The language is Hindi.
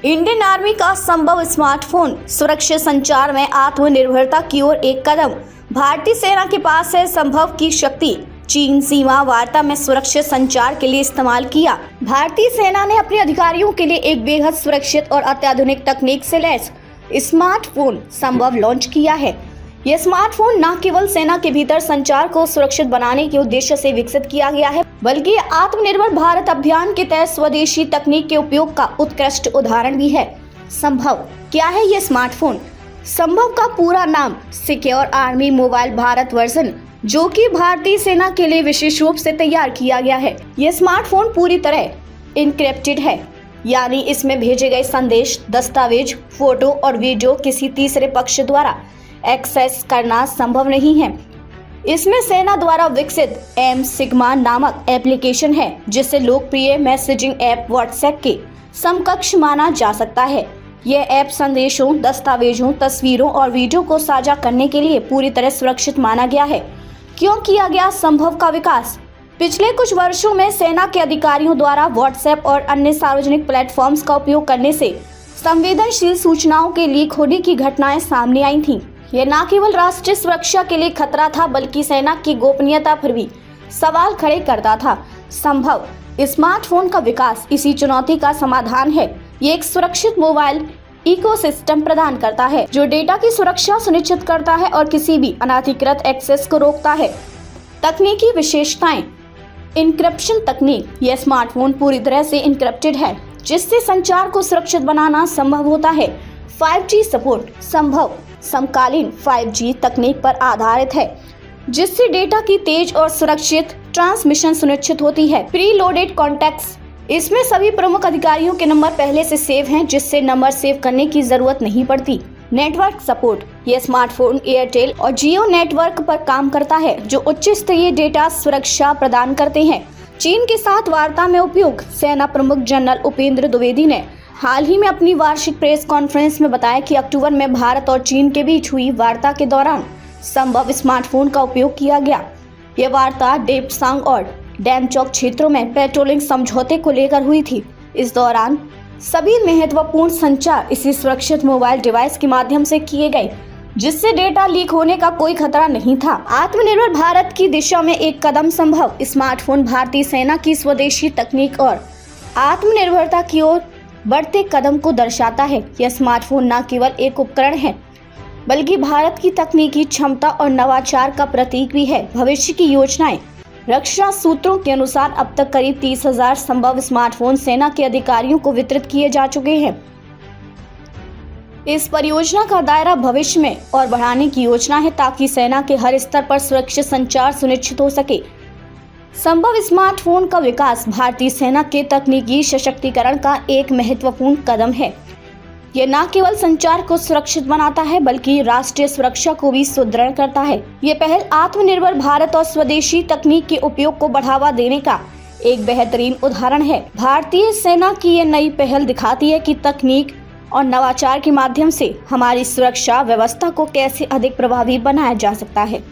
इंडियन आर्मी का संभव स्मार्टफोन सुरक्षित संचार में आत्मनिर्भरता की ओर एक कदम। भारतीय सेना के पास है संभव की शक्ति। चीन सीमा वार्ता में सुरक्षित संचार के लिए इस्तेमाल किया। भारतीय सेना ने अपने अधिकारियों के लिए एक बेहद सुरक्षित और अत्याधुनिक तकनीक से लैस स्मार्टफोन संभव लॉन्च किया है। यह स्मार्टफोन न केवल सेना के भीतर संचार को सुरक्षित बनाने के उद्देश्य से विकसित किया गया है, बल्कि आत्मनिर्भर भारत अभियान के तहत स्वदेशी तकनीक के उपयोग का उत्कृष्ट उदाहरण भी है। संभव क्या है ये स्मार्टफोन? संभव का पूरा नाम secure army mobile Bharat version, जो कि भारतीय सेना के लिए विशेष रूप से तैयार किया गया है। यह स्मार्टफोन पूरी तरह इनक्रिप्टेड है, यानी इसमें भेजे गए संदेश, दस्तावेज, फोटो और वीडियो किसी तीसरे पक्ष द्वारा एक्सेस करना संभव नहीं है। इसमें सेना द्वारा विकसित एम सिग्मा नामक एप्लीकेशन है, जिसे लोकप्रिय मैसेजिंग ऐप व्हाट्सएप के समकक्ष माना जा सकता है। यह ऐप संदेशों, दस्तावेजों, तस्वीरों और वीडियो को साझा करने के लिए पूरी तरह सुरक्षित माना गया है। क्यों किया गया संभव का विकास? पिछले कुछ वर्षों में सेना के अधिकारियों द्वारा व्हाट्सएप और अन्य सार्वजनिक प्लेटफॉर्म्स का उपयोग करने से संवेदनशील सूचनाओं के लीक होने की घटनाएं सामने आई थीं। यह न केवल राष्ट्रीय सुरक्षा के लिए खतरा था, बल्कि सेना की गोपनीयता पर भी सवाल खड़े करता था। संभव स्मार्टफोन का विकास इसी चुनौती का समाधान है। ये एक सुरक्षित मोबाइल इकोसिस्टम प्रदान करता है, जो डेटा की सुरक्षा सुनिश्चित करता है और किसी भी अनधिकृत एक्सेस को रोकता है। तकनीकी विशेषताएं। इनक्रिप्शन तकनीक। यह स्मार्टफोन पूरी तरह से इनक्रिप्टेड है, जिससे संचार को सुरक्षित बनाना संभव होता है। 5G support. संभव समकालीन 5G तकनीक पर आधारित है, जिससे डेटा की तेज और सुरक्षित ट्रांसमिशन सुनिश्चित होती है। Pre loaded contacts. इसमें सभी प्रमुख अधिकारियों के नंबर पहले से सेव हैं, जिससे नंबर सेव करने की जरूरत नहीं पड़ती। Network support. यह स्मार्टफोन एयरटेल और जियो नेटवर्क पर काम करता है, जो उच्च स्तरीय डेटा सुरक्षा प्रदान करते हैं। चीन के साथ वार्ता में उपयोग। सेना प्रमुख जनरल उपेंद्र द्विवेदी ने हाल ही में अपनी वार्षिक प्रेस कॉन्फ्रेंस में बताया कि अक्टूबर में भारत और चीन के बीच हुई वार्ता के दौरान संभव स्मार्टफोन का उपयोग किया गया। यह वार्ता डेप्सांग और डेमचौक क्षेत्रों में पेट्रोलिंग समझौते को लेकर हुई थी। इस दौरान सभी महत्वपूर्ण संचार इसी सुरक्षित मोबाइल डिवाइस के माध्यम से किए गए, जिससे डेटा लीक होने का कोई खतरा नहीं था। आत्मनिर्भर भारत की दिशा में एक कदम। संभव स्मार्टफोन भारतीय सेना की स्वदेशी तकनीक और आत्मनिर्भरता की ओर बढ़ते कदम को दर्शाता है। यह स्मार्टफोन न केवल एक उपकरण है, बल्कि भारत की तकनीकी क्षमता और नवाचार का प्रतीक भी है। भविष्य की योजनाएं। रक्षा सूत्रों के अनुसार अब तक करीब 30,000 संभव स्मार्टफोन सेना के अधिकारियों को वितरित किए जा चुके हैं। इस परियोजना का दायरा भविष्य में और बढ़ाने की योजना है, ताकि सेना के हर स्तर पर सुरक्षित संचार सुनिश्चित हो सके। संभव स्मार्टफोन का विकास भारतीय सेना के तकनीकी सशक्तिकरण का एक महत्वपूर्ण कदम है। यह न केवल संचार को सुरक्षित बनाता है, बल्कि राष्ट्रीय सुरक्षा को भी सुदृढ़ करता है। ये पहल आत्मनिर्भर भारत और स्वदेशी तकनीक के उपयोग को बढ़ावा देने का एक बेहतरीन उदाहरण है। भारतीय सेना की ये नई पहल दिखाती है कि तकनीक और नवाचार के माध्यम से हमारी सुरक्षा व्यवस्था को कैसे अधिक प्रभावी बनाया जा सकता है।